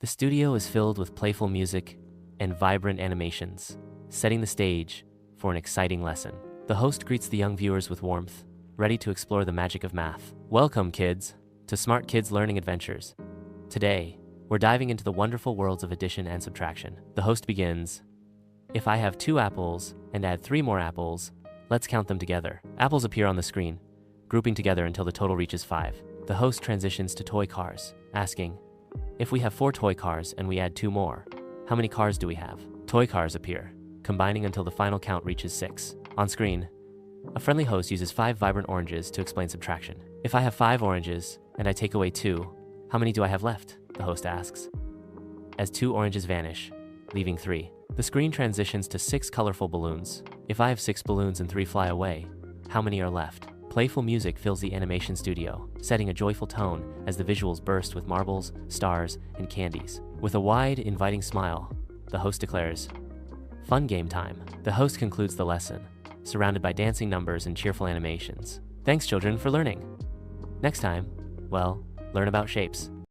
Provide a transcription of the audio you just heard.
The studio is filled with playful music and vibrant animations, setting the stage for an exciting lesson. The host greets the young viewers with warmth, ready to explore the magic of math. Welcome, kids, to Smart Kids Learning Adventures. Today, we're diving into the wonderful worlds of addition and subtraction. The host begins, "If I have 2 apples and add 3 more apples, let's count them together." Apples appear on the screen, grouping together until the total reaches 5. The host transitions to toy cars, asking, "If we have 4 toy cars and we add 2 more, how many cars do we have?" Toy cars appear, combining until the final count reaches 6. On screen, a friendly host uses 5 vibrant oranges to explain subtraction. "If I have 5 oranges and I take away 2, how many do I have left?" the host asks, as 2 oranges vanish, leaving 3. The screen transitions to 6 colorful balloons. "If I have 6 balloons and 3 fly away, how many are left?" Playful music fills the animation studio, setting a joyful tone as the visuals burst with marbles, stars, and candies. With a wide, inviting smile, the host declares, "Fun game time." The host concludes the lesson, surrounded by dancing numbers and cheerful animations. Thanks, children, for learning. Next time, well, learn about shapes.